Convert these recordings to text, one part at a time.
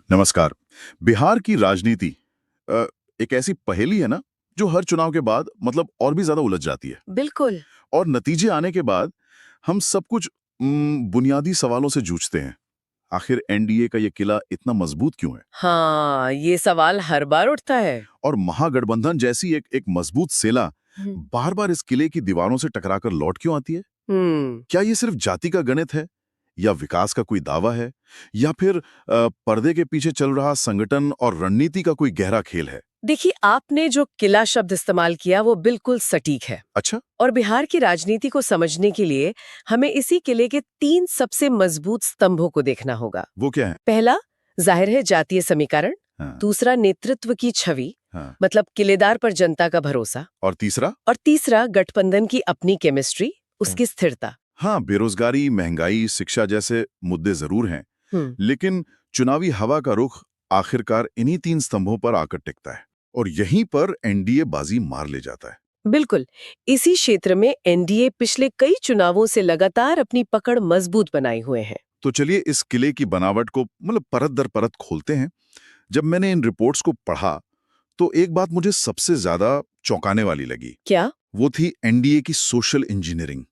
नमस्कार। बिहार की राजनीति अ, एक ऐसी पहेली है ना जो हर चुनाव के बाद मतलब और भी ज्यादा उलझ जाती है। बिल्कुल। और नतीजे आने के बाद हम सब कुछ बुनियादी सवालों से जूझते हैं। आखिर एनडीए का ये किला इतना मजबूत क्यों है? हाँ, ये सवाल हर बार उठता है। और महागठबंधन जैसी एक मजबूत सेना हम्म। बार बार इस किले की दीवारों से टकराकर लौट क्यों आती है? हम्म। क्या ये सिर्फ जाति का गणित है, या विकास का कोई दावा है, या फिर पर्दे के पीछे चल रहा संगठन और रणनीति का कोई गहरा खेल है? देखिए, आपने जो किला शब्द इस्तेमाल किया वो बिल्कुल सटीक है। अच्छा। और बिहार की राजनीति को समझने के लिए हमें इसी किले के 3 सबसे मजबूत स्तंभों को देखना होगा। वो क्या है? पहला, जाहिर है, जातीय समीकरण। हाँ। दूसरा, नेतृत्व की छवि, हाँ। मतलब किलेदार पर जनता का भरोसा। और तीसरा? और तीसरा, गठबंधन की अपनी केमिस्ट्री, उसकी स्थिरता। हाँ, बेरोजगारी, महंगाई, शिक्षा जैसे मुद्दे जरूर हैं, हम्म। लेकिन चुनावी हवा का रुख आखिरकार इन्हीं 3 स्तंभों पर आकर टिकता है, और यहीं पर एनडीए बाजी मार ले जाता है। बिल्कुल। इसी क्षेत्र में एनडीए पिछले कई चुनावों से लगातार अपनी पकड़ मजबूत बनाए हुए हैं। तो चलिए इस किले की बनावट को मतलब परत दर परत खोलते हैं। जब मैंने इन रिपोर्ट्स को पढ़ा, तो एक बात मुझे सबसे ज्यादा चौंकाने वाली लगी। क्या? वो थी एनडीए की सोशल इंजीनियरिंग।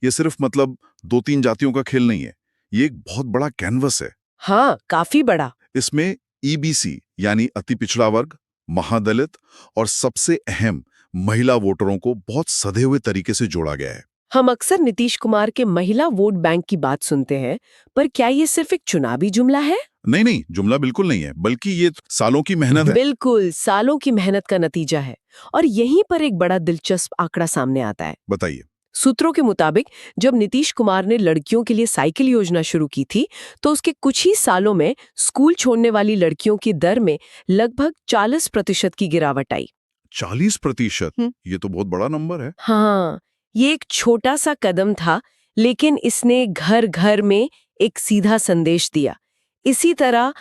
ये सिर्फ मतलब 2-3 जातियों का खेल नहीं है, ये एक बहुत बड़ा कैनवस है। हाँ, काफी बड़ा। इसमें ईबीसी यानी अति पिछड़ा वर्ग, महादलित और सबसे अहम महिला वोटरों को बहुत सधे हुए तरीके से जोड़ा गया है। हम अक्सर नीतीश कुमार के महिला वोट बैंक की बात सुनते हैं, पर क्या ये सिर्फ एक चुनावी जुमला है? नहीं नहीं, जुमला बिल्कुल नहीं है, बल्कि ये सालों की मेहनत है। बिल्कुल, सालों की मेहनत का नतीजा है। और यहीं पर एक बड़ा दिलचस्प आंकड़ा सामने आता है। बताइए। सूत्रों के मुताबिक जब नीतीश कुमार ने लड़कियों के लिए साइकिल योजना शुरू की थी, तो उसके कुछ ही सालों में स्कूल छोड़ने वाली लड़कियों की दर में लगभग 40% की गिरावट आई। 40%? हम्म। ये तो बहुत बड़ा नंबर है। हाँ, ये एक छोटा सा कदम था, लेकिन इसने घर घर में एक सीधा संदेश दिया। इसी तरह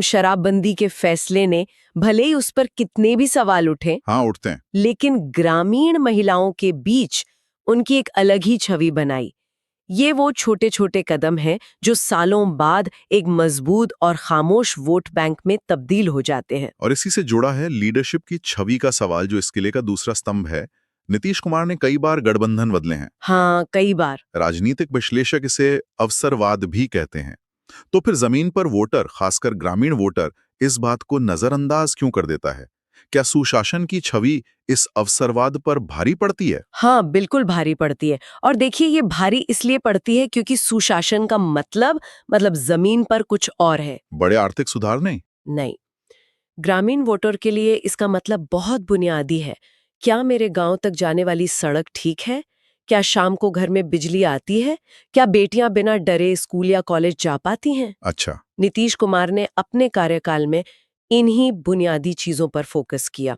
शराबबंदी के फैसले ने भले ही उस पर कितने भी सवाल उठे, हाँ, उठते हैं। लेकिन ग्रामीण महिलाओं के बीच उनकी एक अलग ही छवि बनाई। ये वो छोटे छोटे कदम हैं जो सालों बाद एक मजबूत और खामोश वोट बैंक में तब्दील हो जाते हैं। और इसी से जुड़ा है लीडरशिप की छवि का सवाल, जो इस किले का दूसरा स्तंभ है। नीतीश कुमार ने कई बार गठबंधन बदले हैं। हाँ, कई बार। राजनीतिक विश्लेषक इसे अवसरवाद भी कहते हैं। तो फिर जमीन पर वोटर, खासकर ग्रामीण वोटर, इस बात को नजरअंदाज क्यों कर देता है? क्या सुशासन की छवि इस अवसरवाद पर भारी पड़ती है? हाँ, बिल्कुल भारी पड़ती है। और देखिए, ये भारी इसलिए पड़ती है क्योंकि सुशासन का मतलब जमीन पर कुछ और है। बड़े आर्थिक सुधार नहीं? नहीं, ग्रामीण वोटर के लिए इसका मतलब बहुत बुनियादी है। क्या मेरे गांव तक जाने वाली सड़क ठीक है? क्या शाम को घर में बिजली आती है? क्या बेटियां बिना डरे स्कूल या कॉलेज जा पाती हैं? अच्छा। नीतीश कुमार ने अपने कार्यकाल में इन्हीं बुनियादी चीजों पर फोकस किया।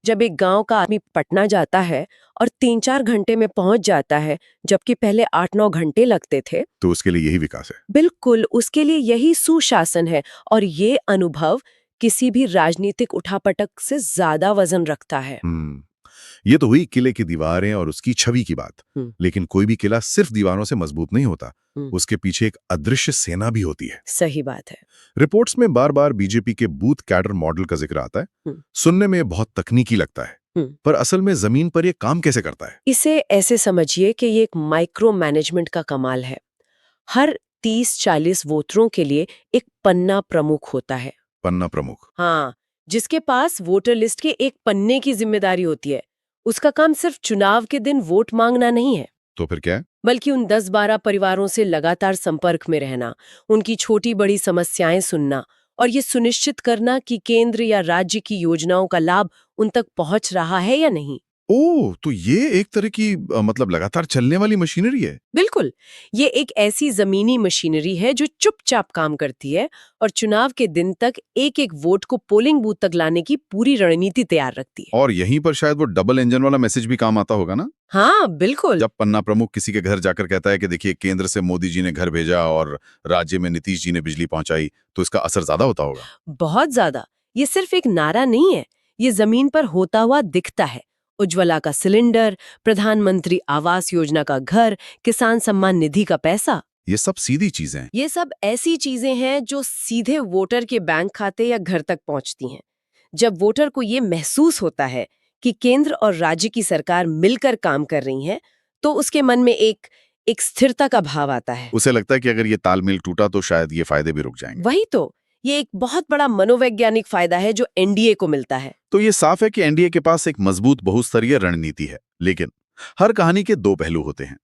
जब एक गांव का आदमी पटना जाता है और 3-4 घंटे में पहुंच जाता है, जबकि पहले 8-9 घंटे लगते थे, तो उसके लिए यही विकास है। बिल्कुल उसके लिए यही सुशासन है। और ये अनुभव किसी भी राजनीतिक उठापटक से ज्यादा वजन रखता है। ये तो हुई किले की दीवारें और उसकी छवि की बात। हम्म। लेकिन कोई भी किला सिर्फ दीवारों से मजबूत नहीं होता। हम्म। उसके पीछे एक अदृश्य सेना भी होती है। सही बात है। रिपोर्ट्स में बार बार बीजेपी के बूथ कैडर मॉडल का जिक्र आता है। हम्म। सुनने में बहुत तकनीकी लगता है, पर असल में जमीन पर यह काम कैसे करता है? इसे ऐसे समझिए कि ये एक माइक्रो मैनेजमेंट का कमाल है। हर 30-40 वोटरों के लिए एक पन्ना प्रमुख होता है। पन्ना प्रमुख? हाँ, जिसके पास वोटर लिस्ट के एक पन्ने की जिम्मेदारी होती है। उसका काम सिर्फ चुनाव के दिन वोट मांगना नहीं है, तो फिर क्या है? बल्कि उन 10-12 परिवारों से लगातार संपर्क में रहना, उनकी छोटी बड़ी समस्याएं सुनना और ये सुनिश्चित करना कि केंद्र या राज्य की योजनाओं का लाभ उन तक पहुंच रहा है या नहीं। ओह, तो ये एक तरह की मतलब लगातार चलने वाली मशीनरी है। बिल्कुल, ये एक ऐसी जमीनी मशीनरी है जो चुपचाप काम करती है और चुनाव के दिन तक एक-एक वोट को पोलिंग बूथ तक लाने की पूरी रणनीति तैयार रखती है। और यहीं पर शायद वो डबल इंजन वाला मैसेज भी काम आता होगा ना? हाँ, बिल्कुल। जब पन्ना प्रमुख किसी के घर जाकर कहता है कि देखिए, केंद्र से मोदी जी ने घर भेजा और राज्य में नीतीश जी ने बिजली पहुंचाई, तो इसका असर ज्यादा होता होगा। बहुत ज्यादा। ये सिर्फ एक नारा नहीं है, ये जमीन पर होता हुआ दिखता है। उज्ज्वला का सिलेंडर, प्रधानमंत्री आवास योजना का घर, किसान सम्मान निधि का पैसा। ये सब सीधी चीजें हैं। ये सब ऐसी चीजें हैं जो सीधे वोटर के बैंक खाते या घर तक पहुंचती हैं। जब वोटर को ये महसूस होता है कि केंद्र और राज्य की सरकार मिलकर काम कर रही है, तो उसके मन में एक स्थिरता का भाव आता है। उसे लगता है कि अगर ये तालमेल टूटा तो शायद ये फायदे भी रुक जाएंगे। वही तो, ये एक बहुत बड़ा मनोवैज्ञानिक फायदा है जो एनडीए को मिलता है। तो ये साफ है कि एनडीए के पास एक मजबूत बहुस्तरीय रणनीति है, लेकिन हर कहानी के दो पहलू होते हैं।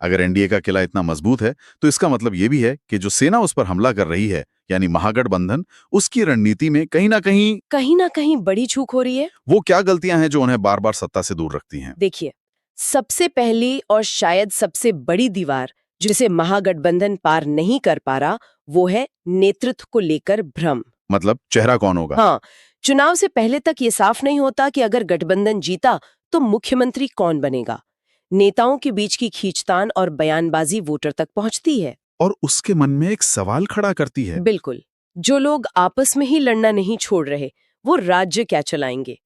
अगर एनडीए का किला इतना मजबूत है तो इसका मतलब ये भी है कि जो सेना उस पर हमला कर रही है, यानी महागठबंधन, उसकी रणनीति में कहीं ना कहीं बड़ी चूक हो रही है। वो क्या गलतियां हैं जो उन्हें बार बार सत्ता से दूर रखती हैं? देखिए, सबसे पहली और शायद सबसे बड़ी दीवार जिसे महागठबंधन पार नहीं कर पा रहा, वो है नेतृत्व को लेकर भ्रम। मतलब चेहरा कौन होगा? हाँ, चुनाव से पहले तक ये साफ नहीं होता कि अगर गठबंधन जीता तो मुख्यमंत्री कौन बनेगा। नेताओं के बीच की खींचतान और बयानबाजी वोटर तक पहुंचती है और उसके मन में एक सवाल खड़ा करती है। बिल्कुल, जो लोग आपस में ही लड़ना नहीं छोड़ रहे, वो राज्य क्या चलाएंगे?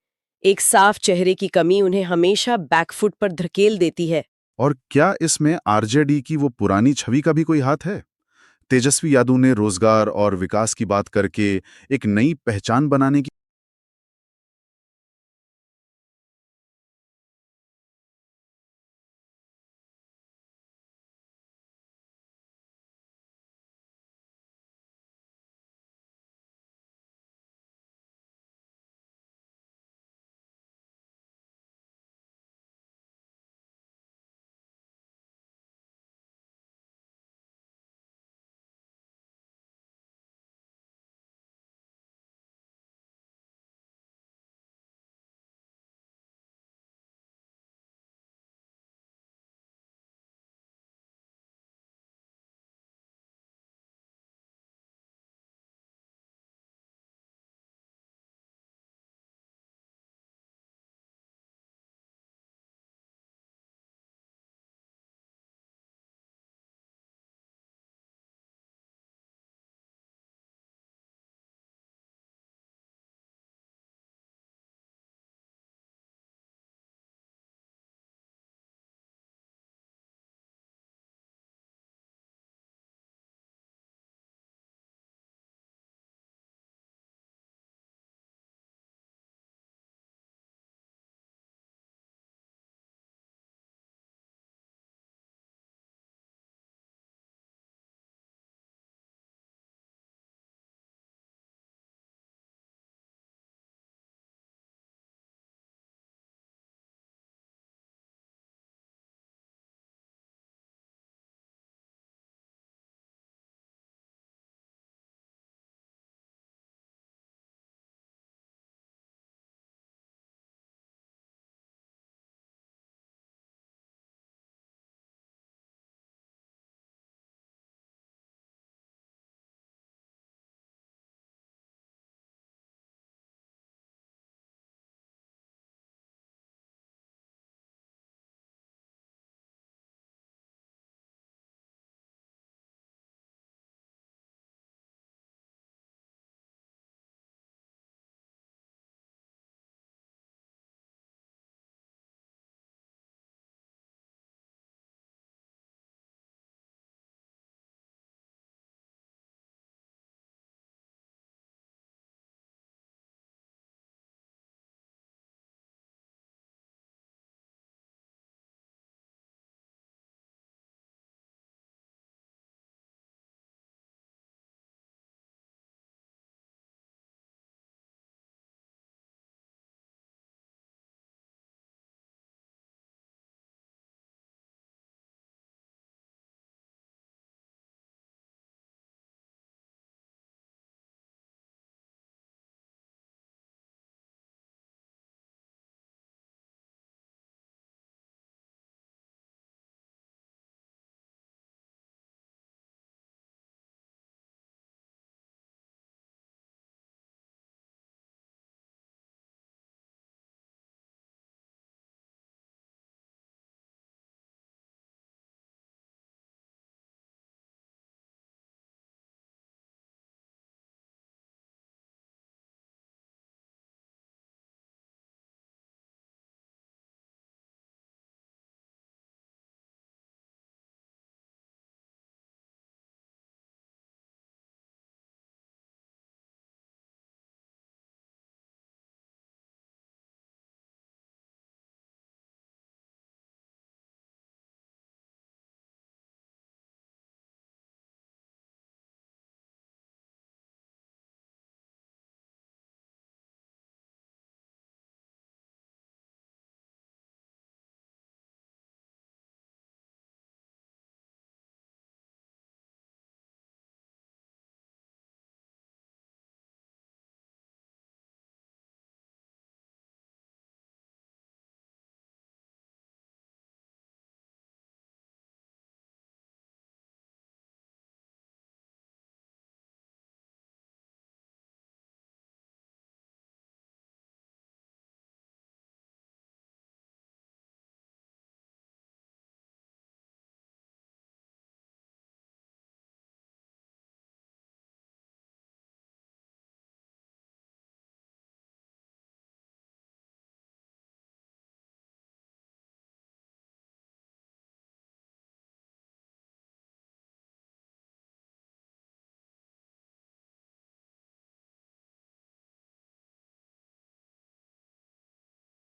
एक साफ चेहरे की कमी उन्हें हमेशा बैकफुट पर धकेल देती है। और क्या इसमें आरजेडी की वो पुरानी छवि का भी कोई हाथ है? तेजस्वी यादव ने रोजगार और विकास की बात करके एक नई पहचान बनाने की